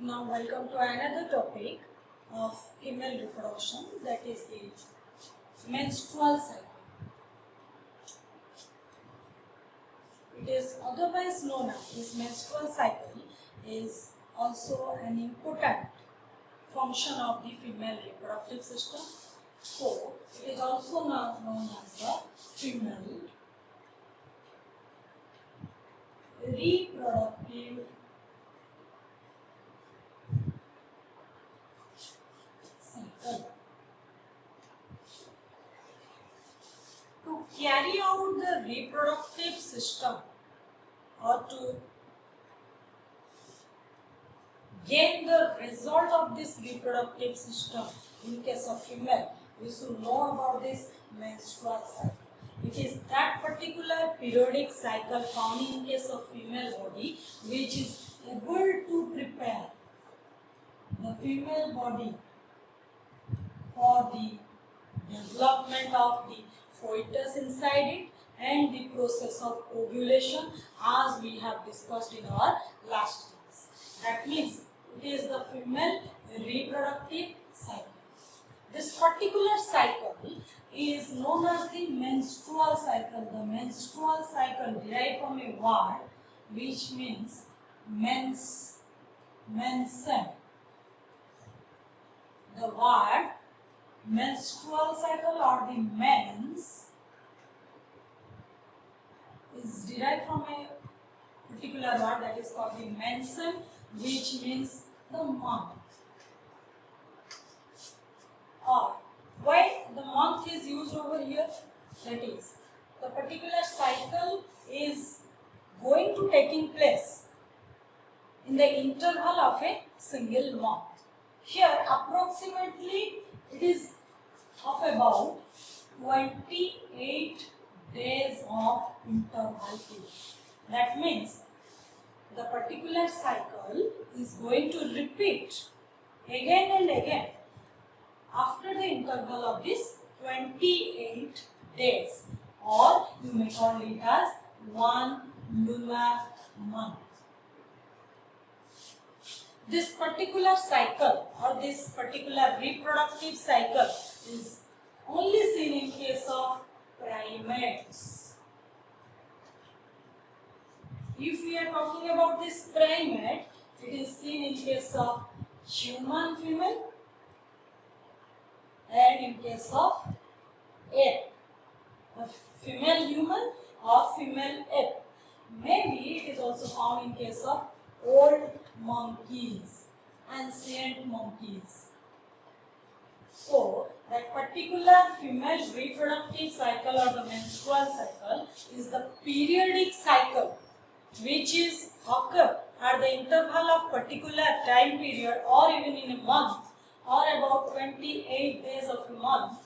Now welcome to another topic of female reproduction, that is the menstrual cycle. It is otherwise known as this menstrual cycle is also an important function of the female reproductive system. So it is also now known as the female reproductive cycle. To carry out the reproductive system or to gain the result of this reproductive system in case of female, we should know about this menstrual cycle. It is that particular periodic cycle found in case of female body which is able to prepare the female body for the development of the fetus inside it and the process of ovulation, as we have discussed in our last class. That means it is the female reproductive cycle. This particular cycle is known as the menstrual cycle. The menstrual cycle derived from a word which means mensen. The word menstrual cycle or the mens is derived from a particular word that is called the mensen, which means the month. Or why the month is used over here? That is, the particular cycle is going to taking place in the interval of a single month. Here approximately it is of about 28 days of interval period. That means the particular cycle is going to repeat again and again after the interval of this 28 days, or you may call it as one lunar month. This particular cycle or this particular reproductive cycle is only seen in case of primates. If we are talking about this primate, it is seen in case of human female and in case of ape, a female human or female ape. Maybe it is also found in case of old monkeys, ancient monkeys. So, that particular female reproductive cycle or the menstrual cycle is the periodic cycle which is occur at the interval of particular time period or even in a month or about 28 days of a month.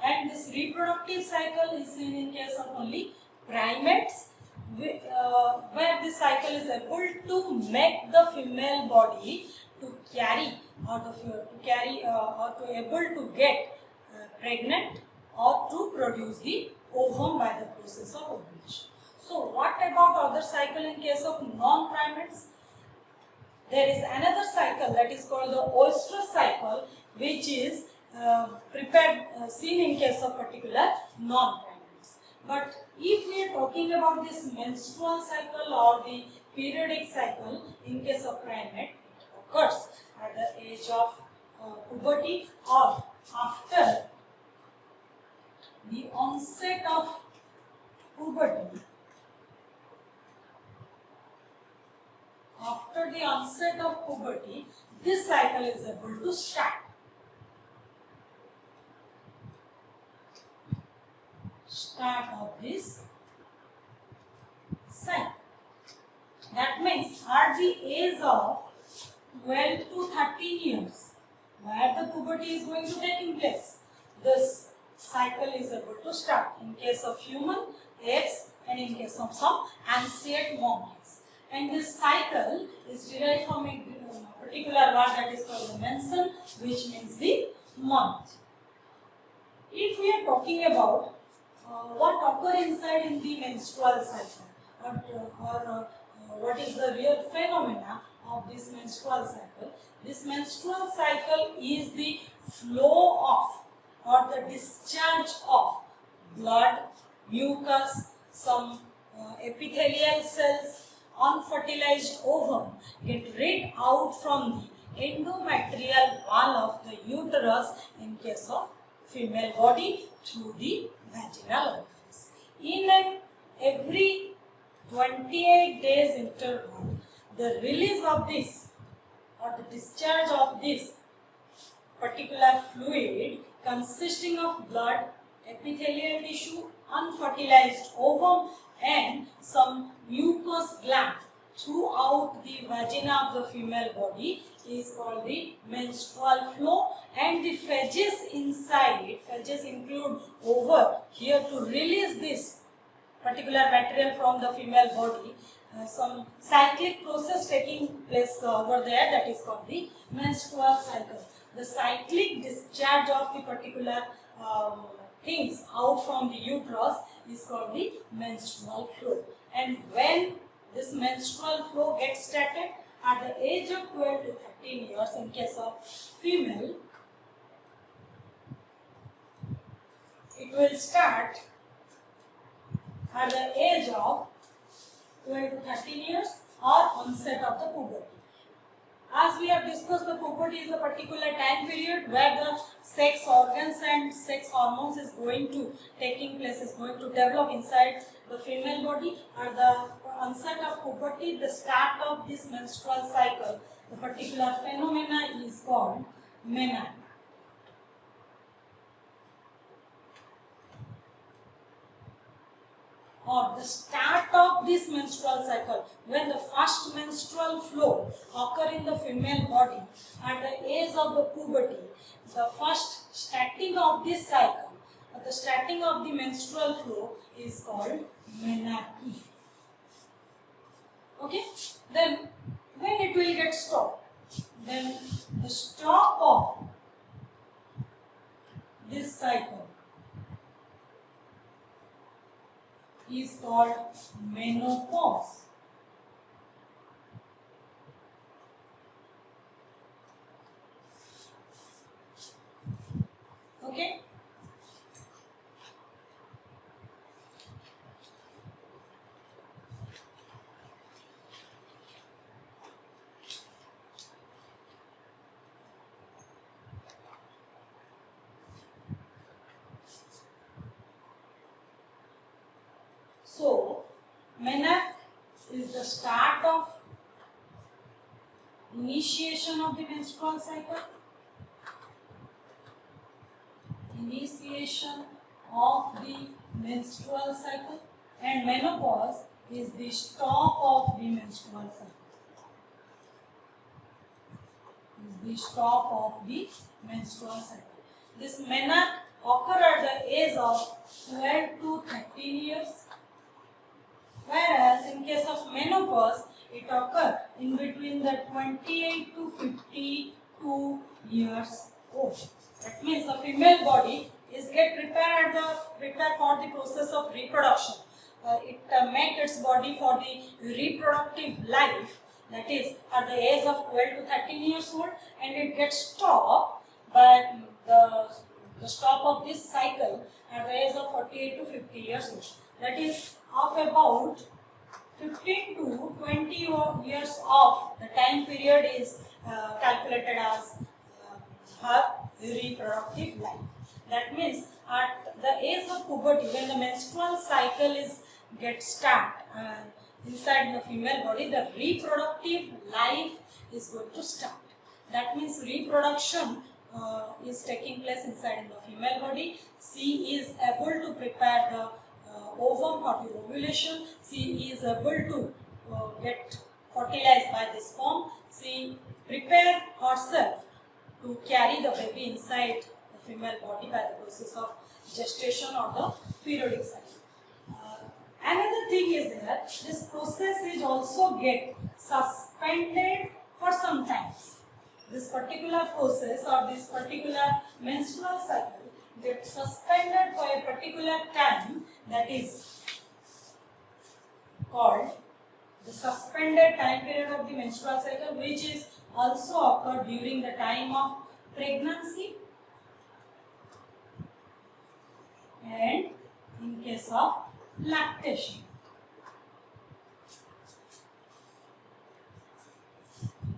And this reproductive cycle is seen in case of only primates, where this cycle is able to make the female body to carry or to able to get pregnant or to produce the ovum by the process of ovulation. So what about other cycle in case of non-primates? There is another cycle that is called the oestrus cycle, which is seen in case of particular non-primates. But if we are talking about this menstrual cycle or the periodic cycle in case of primate, it occurs at the age of puberty or after the onset of puberty. After the onset of puberty, this cycle is able to start. Start of this cycle. That means at the age of 12 to 13 years, where the puberty is going to take place, this cycle is able to start in case of human, apes, and in case of some ancient monkeys. And this cycle is derived from a particular word that is called the mensen, which means the month. If we are talking about what occur inside in the menstrual cycle or what is the real phenomena of this menstrual cycle. This menstrual cycle is the flow of or the discharge of blood, mucus, some epithelial cells, unfertilized ovum get read out from the endometrial wall of the uterus in case of female body through the vaginal orifice. In an every 28 days interval, the release of this or the discharge of this particular fluid consisting of blood, epithelial tissue, unfertilized ovum and some mucous gland throughout the vagina of the female body is called the menstrual flow, and the phages inside it, phages include over here to release this particular material from the female body, some cyclic process taking place over there, that is called the menstrual cycle. The cyclic discharge of the particular things out from the uterus is called the menstrual flow. And when this menstrual flow gets started at the age of 12 to 13 years in case of female, it will start at the age of 12 to 13 years or onset of the puberty. As we have discussed, the puberty is a particular time period where the sex organs and sex hormones is going to taking place, is going to develop inside the female body. At the onset of puberty, the start of this menstrual cycle, the particular phenomena is called menarche. Or the start of this menstrual cycle, when the first menstrual flow occur in the female body at the age of the puberty, the first starting of this cycle, the starting of the menstrual flow is called menarche. Okay, then when it will get stopped, then the stop of this cycle is called menopause. Okay. So, menarche is the start of initiation of the menstrual cycle. Initiation of the menstrual cycle, and menopause is the stop of the menstrual cycle. Is the stop of the menstrual cycle. This menarche occur at the age of 12 to 13 years. Whereas in case of menopause, it occurs in between the 28 to 52 years old. That means the female body is get prepared for the process of reproduction. It make its body for the reproductive life. That is at the age of 12 to 13 years old, and it gets stopped by the stop of this cycle at the age of 48 to 50 years old. That is of about 15 to 20 years of the time period is calculated as her reproductive life. That means at the age of puberty, when the menstrual cycle is get start inside the female body, the reproductive life is going to start. That means reproduction is taking place inside the female body. She is able to prepare the ovum for the ovulation. She is able to get fertilized by the sperm. She prepare herself to carry the baby inside the female body by the process of gestation or the periodic cycle. Another thing is that this process is also get suspended for some times. This particular process or this particular menstrual cycle gets suspended for a particular time, that is called the suspended time period of the menstrual cycle, which is also occurred during the time of pregnancy and in case of lactation.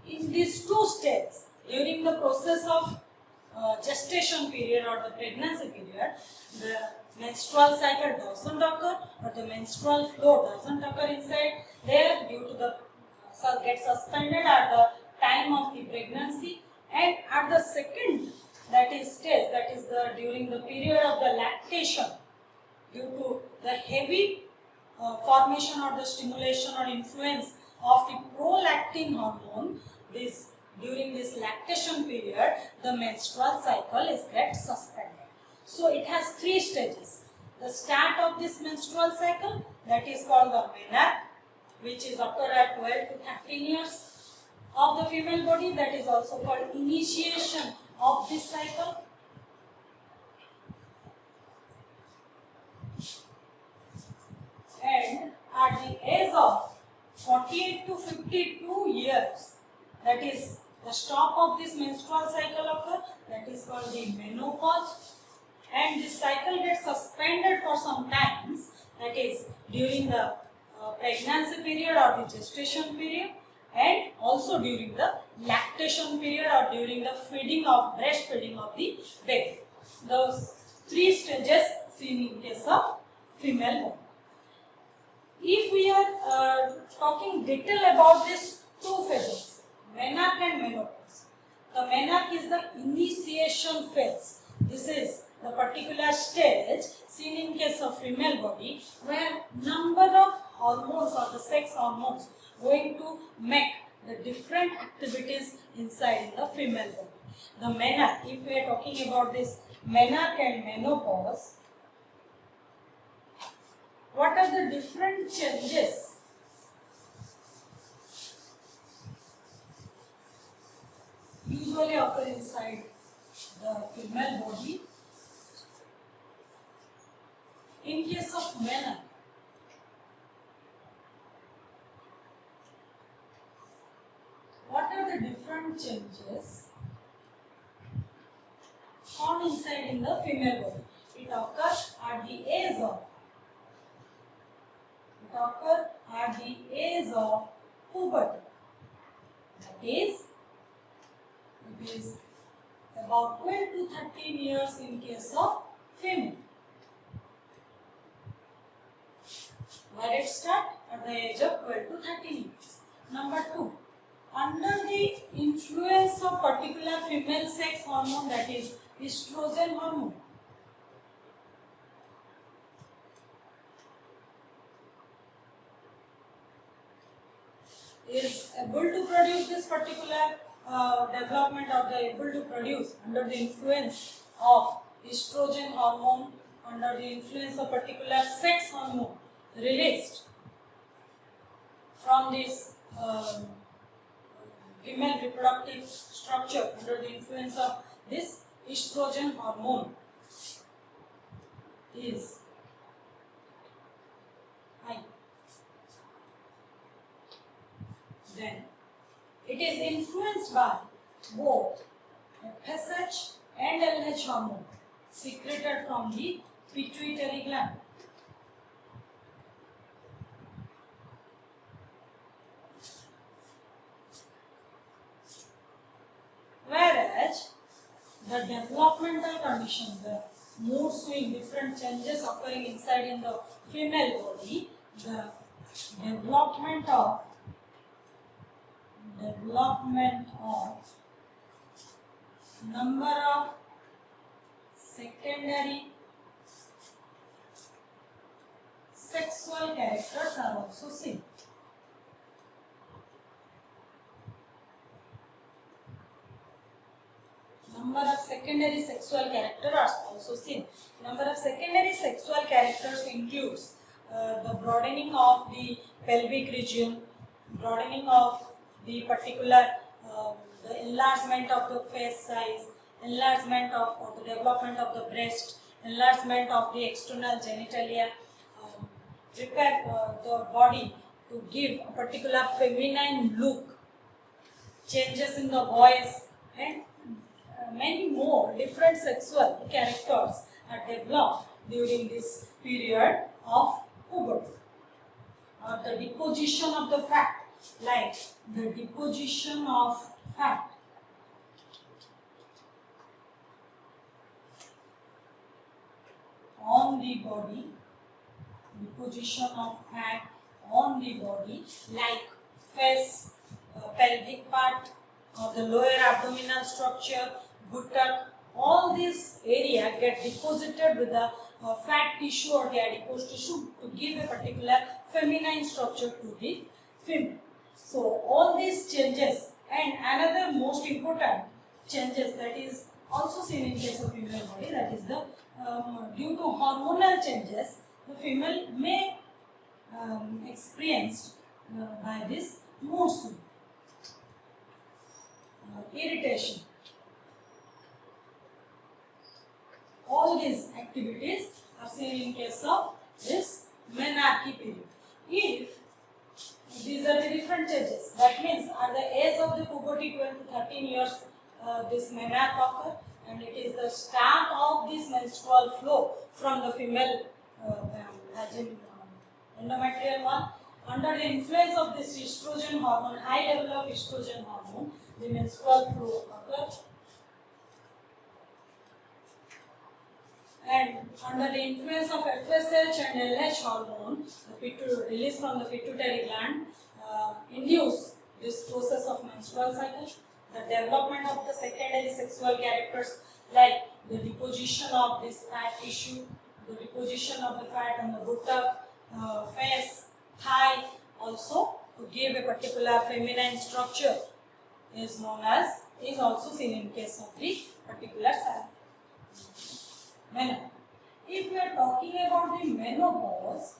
In these two stages, during the process of gestation period or the pregnancy period, the menstrual cycle doesn't occur or the menstrual flow doesn't occur inside there due to the get suspended at the time of the pregnancy, and at the second that is stage, that is the during the period of the lactation, due to the heavy formation or the stimulation or influence of the prolactin hormone, this during this lactation period the menstrual cycle is get suspended. So it has three stages. The start of this menstrual cycle, that is called the menarche, which is occur at 12 to 13 years of the female body, that is also called initiation of this cycle. And at the age of 48 to 52 years, that is the stop of this menstrual cycle occur, that is called the menopause, and this cycle gets suspended for some times, that is during the pregnancy period or the gestation period, and also during the lactation period or during the feeding of breastfeeding of the baby. Those three stages seen in case of female body. If we are talking detail about these two phases, menarche and menopause. The menarche is the initiation phase. This is the particular stage seen in case of female body where number of hormones or the sex hormones going to make the different activities inside in the female body. The menarche, if we are talking about this menarche and menopause, what are the different changes usually occur inside the female body? In case of menarche, what are the different changes found inside in the female body? It occurs at the age of puberty. That is, it is about 12 to 13 years in case of female. Where it starts? At the age of 12 to 13 years. Number 2. Under the influence of particular female sex hormone, that is estrogen hormone. Is able to produce this particular development or they able to produce under the influence of estrogen hormone, under the influence of particular sex hormone released from this female reproductive structure, under the influence of this estrogen hormone is high. Then it is influenced by both FSH and LH hormone secreted from the pituitary gland. Whereas the developmental condition, the mood swing, different changes occurring inside in the female body, the development of number of secondary sexual characters are also seen. Number of secondary sexual characters are also seen. Number of secondary sexual characters includes the broadening of the pelvic region, broadening of the particular the enlargement of the face size, enlargement of or the development of the breast, enlargement of the external genitalia, prepare the body to give a particular feminine look, changes in the voice, and many more different sexual characters are developed during this period of puberty. The deposition of the fat, like the deposition of fat on the body, deposition of fat on the body, like face, pelvic part, the lower abdominal structure, buttock, all this area get deposited with the fat tissue or the adipose tissue to give a particular feminine structure to the female. So all these changes, and another most important changes that is also seen in case of female body, that is the due to hormonal changes, the female may experienced by this mood swing, irritation. All these activities are seen in case of this menarche period. If these are the different changes, that means at the age of the puberty 12 to 13 years, this menarche occur, and it is the start of this menstrual flow from the female endometrial one. Under the influence of this estrogen hormone, high level of estrogen hormone, the menstrual flow occurs. And under the influence of FSH and LH hormone, the release from the pituitary gland induce this process of menstrual cycle. The development of the secondary sexual characters, like the deposition of this fat tissue, the deposition of the fat on the buttock, face, thigh, also to give a particular feminine structure, is also seen in case of the particular menopause. If we are talking about the menopause,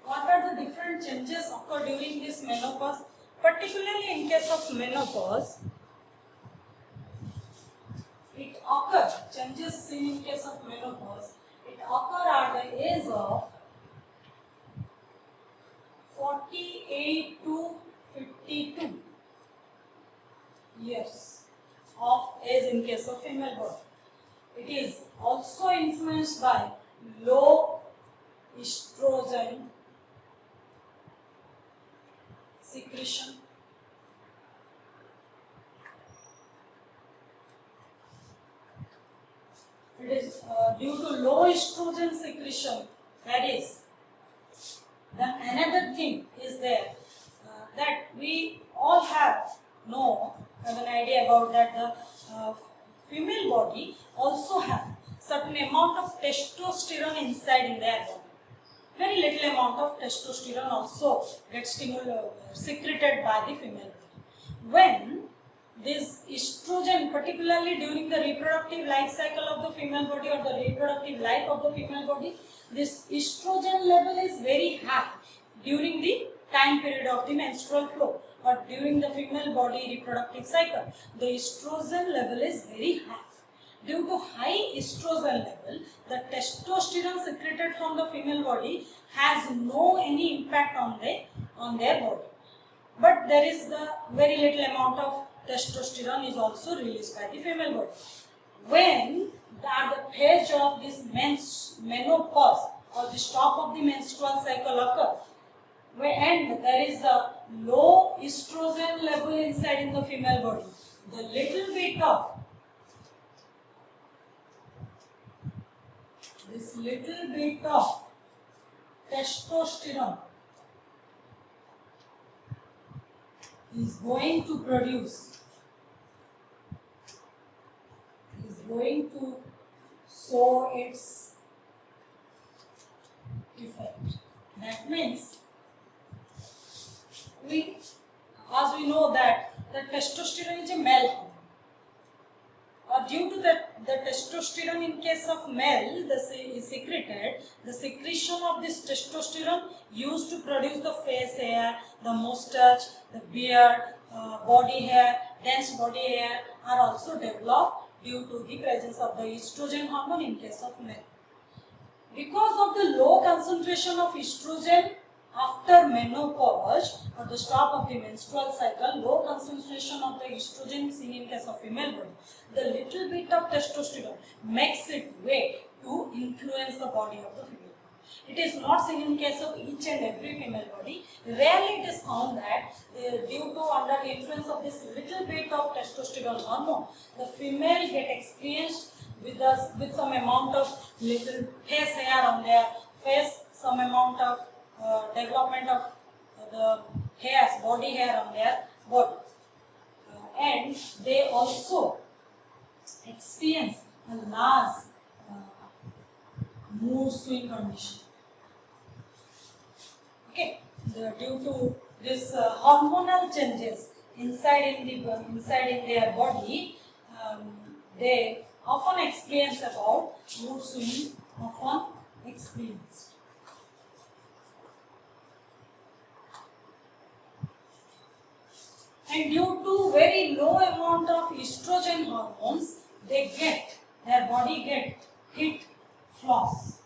what are the different changes occur during this menopause? Particularly in case of menopause, it occurs, changes seen in case of menopause, it occurs at the age of 48 to 52 years of age in case of female body. It is also influenced by low estrogen secretion. It is due to low estrogen secretion, that is, another thing is there that we all have an idea about, that the female body also have certain amount of testosterone inside in their body. Very little amount of testosterone also gets secreted by the female body. When this estrogen, particularly during the reproductive life cycle of the female body or the reproductive life of the female body, this estrogen level is very high during the time period of the menstrual flow or during the female body reproductive cycle. The estrogen level is very high. Due to high estrogen level, the testosterone secreted from the female body has no any impact on their body. But there is the very little amount of testosterone is also released by the female body. When at the phase of this menopause or the stop of the menstrual cycle occurs, and there is the low estrogen level inside in the female body, the little bit of testosterone is going to show its effect. That means, as we know that the testosterone is a male hormone. Due to the testosterone in case of male is secreted, the secretion of this testosterone used to produce the face hair, the mustache, the beard, body hair, dense body hair are also developed due to the presence of the estrogen hormone in case of male. Because of the low concentration of estrogen after menopause or the stop of the menstrual cycle, low concentration of the estrogen seen in case of female body, the little bit of testosterone makes it way to influence the body of the female. It is not seen in case of each and every female body. Rarely it is found that due to under the influence of this little bit of testosterone hormone, the female get experienced with some amount of little face hair on their face, some amount of development of the hairs, body hair on their body, and they also experience a large mood swing condition. Okay, due to this hormonal changes inside in their body, they often experience about mood swing, often experienced. And due to very low amount of estrogen hormones, their body get heat flaws.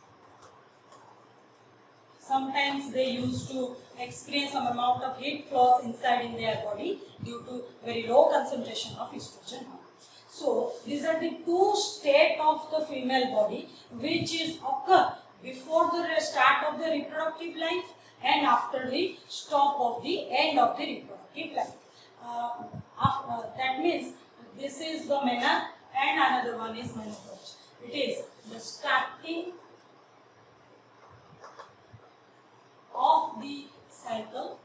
Sometimes they used to experience some amount of heat flaws inside in their body due to very low concentration of estrogen hormone. So these are the two states of the female body which is occur before the start of the reproductive life and after the stop of the end of the reproductive life. That means this is the mena and another one is menopause. It is the starting of the cycle,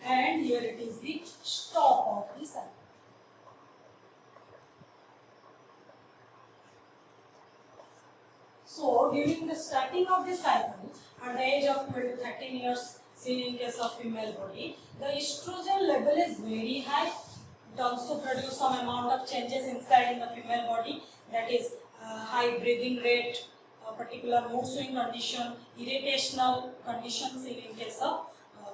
and here it is the stop of the cycle. So during the starting of the cycle at the age of 12 to 13 years seen in case of female body, the estrogen level is very high. It also produces some amount of changes inside in the female body, that is high breathing rate, particular mood swing condition, irritational condition seen in case of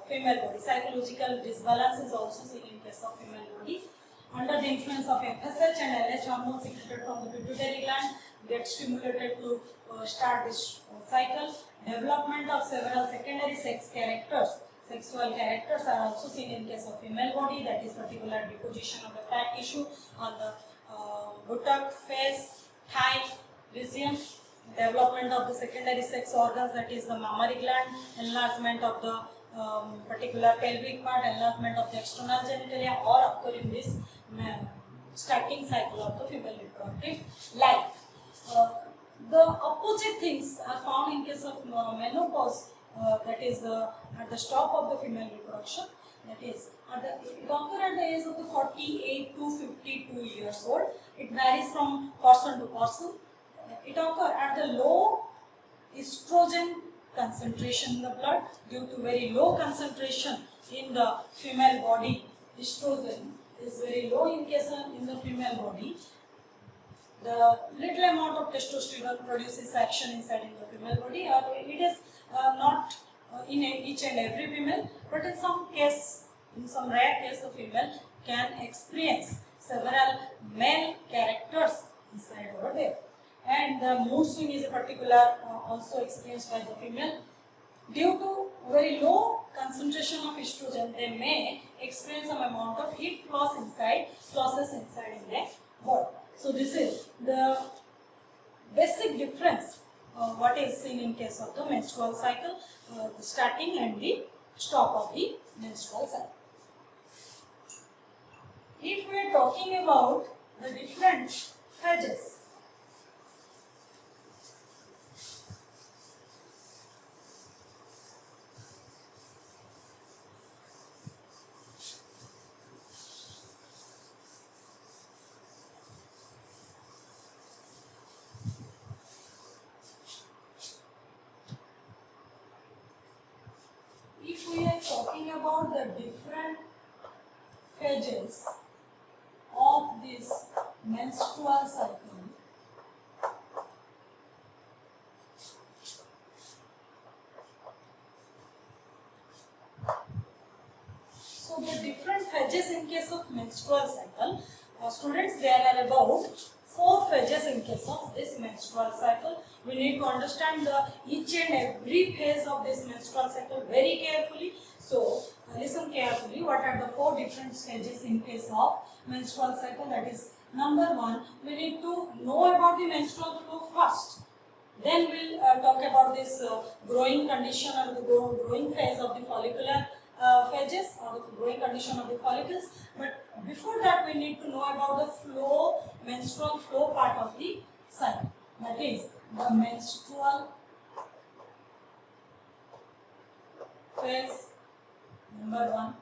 female body. Psychological disbalance is also seen in case of female body. Under the influence of FSH and LH hormone secreted from the pituitary gland get stimulated to start this cycle. Development of several secondary sexual characters are also seen in case of female body, that is particular deposition of the fat tissue on the buttock, face, thigh region. Development of the secondary sex organs, that is the mammary gland, enlargement of the particular pelvic part, enlargement of the external genitalia, or occur in this starting cycle of the female reproductive life. The opposite things are found in case of menopause, that is at the stop of the female reproduction, that is it occurs at the age of the 48 to 52 years old. It varies from person to person. It occurs at the low estrogen concentration in the blood. Due to very low concentration in the female body, estrogen is very low in case in the female body. The little amount of testosterone produces action inside in the female body. It is not in each and every female, but in some rare case, the female can experience several male characters inside over there. And the mood swing is a particular also experienced by the female. Due to very low concentration of estrogen, they may experience some amount of heat flashes inside in their body. So this is the basic difference what is seen in case of the menstrual cycle, the starting and the stop of the menstrual cycle. If we are talking about the different phases, about the different phases of this menstrual cycle, so the different phases in case of menstrual cycle, students, there are about 4 phases in case of this menstrual cycle. We need to understand the each and every phase of this menstrual cycle very carefully. So listen carefully. What are the 4 different stages in case of menstrual cycle? That is, number 1, we need to know about the menstrual flow first. Then we'll talk about this growing condition or the growing phase of the follicular phases or the growing condition of the follicles. But before that, we need to know about the flow, menstrual flow part of the cycle. That is the menstrual phase, number 1.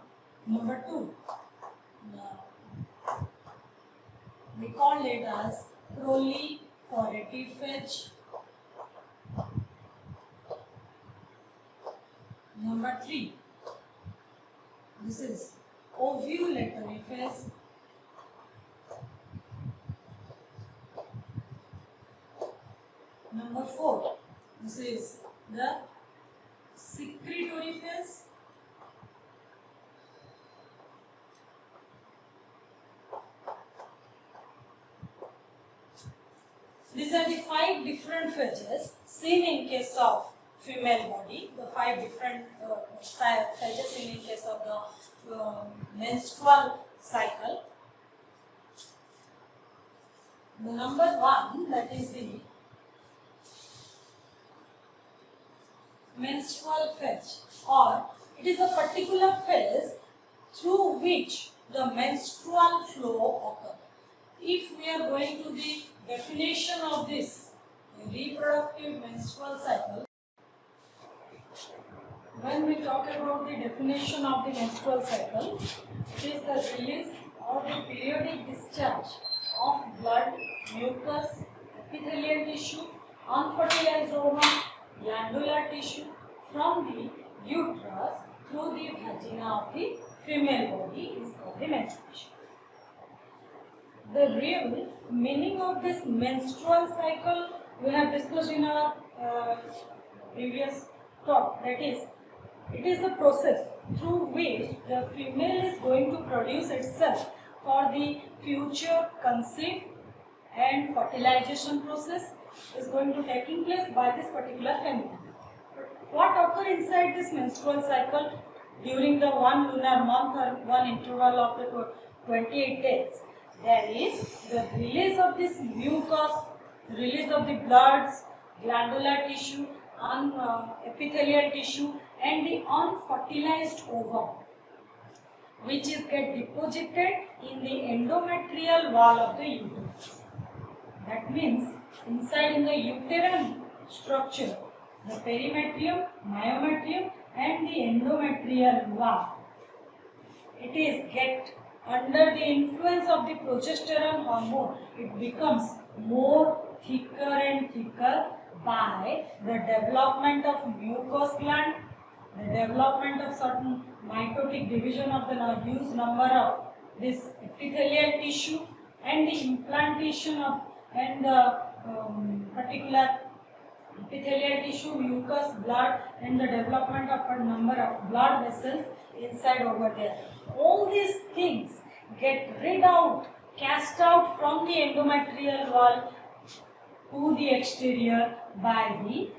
Number 2, we call it as proliferative phase. Number 3, this is ovulatory phase. Number 4, this is the secretory phase. These are the 5 different phases seen in case of female body. The 5 different phases seen in case of the menstrual cycle. The number 1, that is the menstrual phase, or it is a particular phase through which the menstrual flow occurs. If we are going to the definition of this reproductive menstrual cycle, when we talk about the definition of the menstrual cycle, it is the release or the periodic discharge of blood, mucus, epithelial tissue, unfertilized ovum, glandular tissue from the uterus through the vagina of the female body is called the menstruation. The real meaning of this menstrual cycle we have discussed in our previous talk. That is, it is the process through which the female is going to produce itself for the future conceive and fertilization process is going to taking place by this particular female. What occurs inside this menstrual cycle during the one lunar month or one interval of the 28 days? There is the release of this mucus, release of the bloods, glandular tissue, epithelial tissue, and the unfertilized ovum, which is get deposited in the endometrial wall of the uterus. That means inside in the uterine structure, the perimetrium, myometrium, and the endometrial wall, it is get under the influence of the progesterone hormone, it becomes more thicker and thicker by the development of mucous gland, the development of certain mitotic division of the huge number of this epithelial tissue, and the implantation of and the particular epithelial tissue, mucus, blood, and the development of a number of blood vessels inside over there. All these things get cast out from the endometrial wall to the exterior by the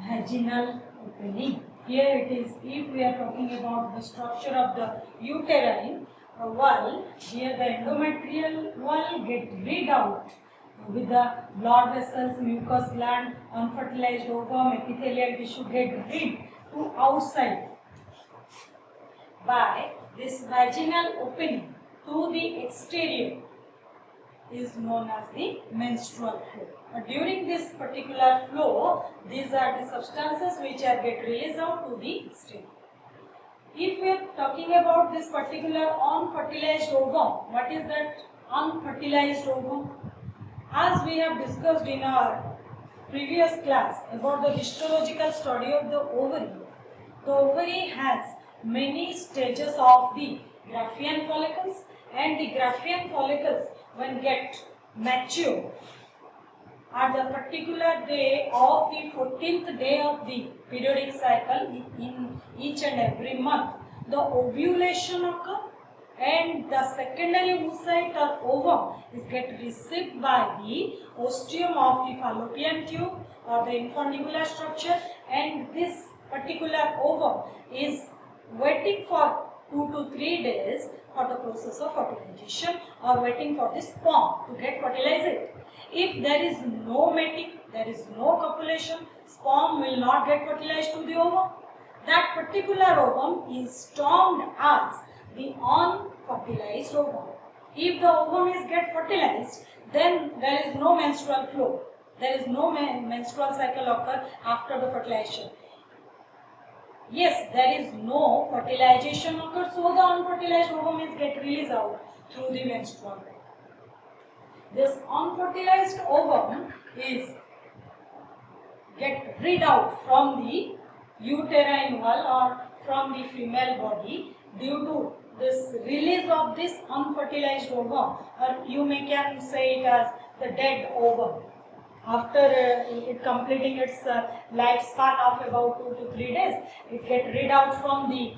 vaginal opening. Here it is, if we are talking about the structure of the uterine wall, here the endometrial wall get rid out with the blood vessels, mucus gland, unfertilized ovum, epithelial tissue get rid to outside by this vaginal opening to the exterior is known as the menstrual flow. During this particular flow, these are the substances which are get released out to the exterior. If we are talking about this particular unfertilized ovum, what is that unfertilized ovum? As we have discussed in our previous class about the histological study of the ovary has many stages of the Graafian follicles, and the Graafian follicles when get mature at the particular day of the 14th day of the periodic cycle in each and every month, the ovulation occurs, and the secondary oocyte or ovum is get received by the ostium of the fallopian tube or the infundibular structure, and this particular ovum is waiting for 2 to 3 days for the process of fertilization or waiting for the sperm to get fertilized. If there is no mating, there is no copulation, sperm will not get fertilized to the ovum. That particular ovum is termed as the unfertilized ovum. If the ovum is get fertilized, then there is no menstrual flow. There is no menstrual cycle occur after the fertilization. Yes, there is no fertilization occur, so the unfertilized ovum is get released out through the menstrual cycle. This unfertilized ovum is get rid out from the uterine wall or from the female body due to this release of this unfertilized ovum, or you can say it as the dead ovum. After it completing its lifespan of about 2 to 3 days, it get rid out from the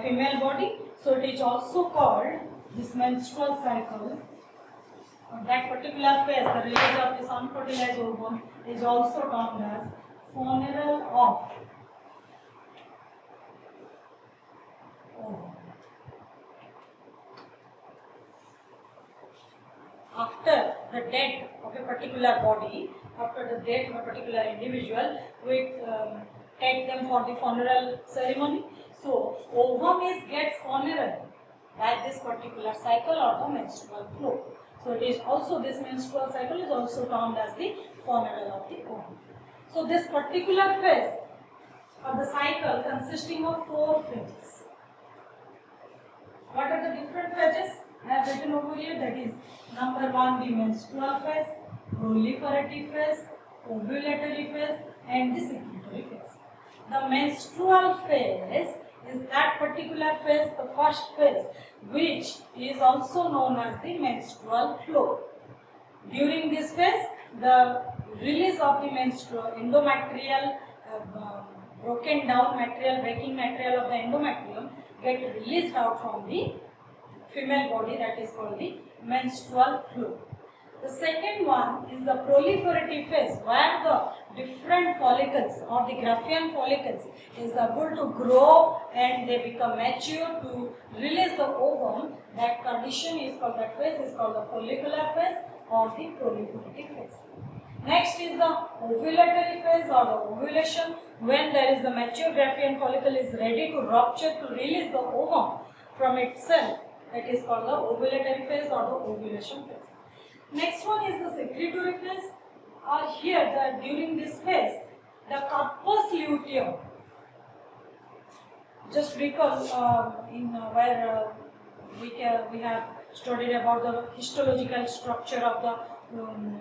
female body. So it is also called this menstrual cycle. That particular phase, the release of this unfertilized ovum, is also termed as funeral of ovum. After the death of a particular body, after the death of a particular individual, we take them for the funeral ceremony. So, ovum is get funeral by this particular cycle or the menstrual flow. So, it is also, this menstrual cycle is also termed as the funeral of the ovum. So, this particular phase of the cycle consisting of 4 phases. What are the different phases? I have written over here, that is number 1 the menstrual phase, proliferative phase, ovulatory phase and the secretory phase. The menstrual phase is that particular phase, the first phase, which is also known as the menstrual flow. During this phase, the release of the menstrual endometrial broken down material, breaking material of the endometrium get released out from the female body, that is called the menstrual flow. The second one is the proliferative phase, where the different follicles or the Graafian follicles is able to grow and they become mature to release the ovum. That condition is called, that phase is called the follicular phase or the proliferative phase. Next is the ovulatory phase or the ovulation, when there is the mature Graafian follicle is ready to rupture to release the ovum from itself. That is called the ovulatory phase or the ovulation phase. Next one is the secretory phase. Here, during this phase, the corpus luteum. Just recall where we have studied about the histological structure of the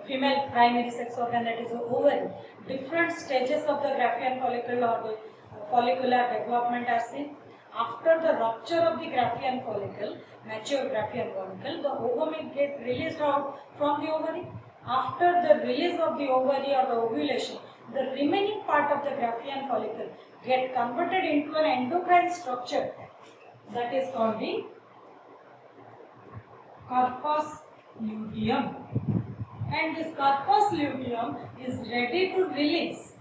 female primary sex organ, that is the ovary. Different stages of the Graafian follicle or the follicular development are seen. After the rupture of the Graafian follicle, mature Graafian follicle, the ovum will get released out from the ovary. After the release of the ovary or the ovulation, the remaining part of the Graafian follicle get converted into an endocrine structure, that is called the corpus luteum. And this corpus luteum is ready to release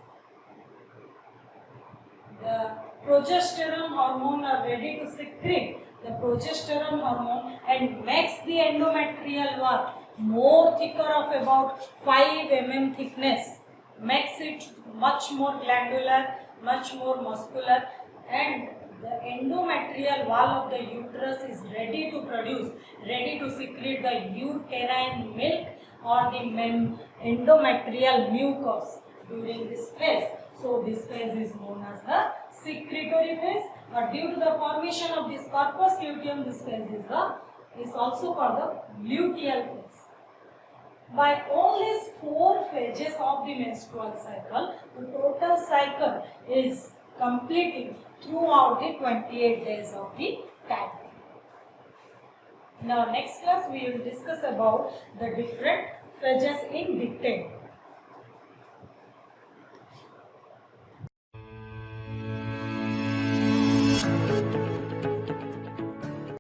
the progesterone hormone, are ready to secrete the progesterone hormone and makes the endometrial wall more thicker of about 5 mm thickness, makes it much more glandular, much more muscular, and the endometrial wall of the uterus is ready to produce, ready to secrete the uterine milk or the endometrial mucus during this phase. So this phase is known as the secretory phase, but due to the formation of this corpus luteum, this phase is also called the luteal phase. By all these 4 phases of the menstrual cycle, the total cycle is completing throughout the 28 days of the time. In our next class, we will discuss about the different phases in detail.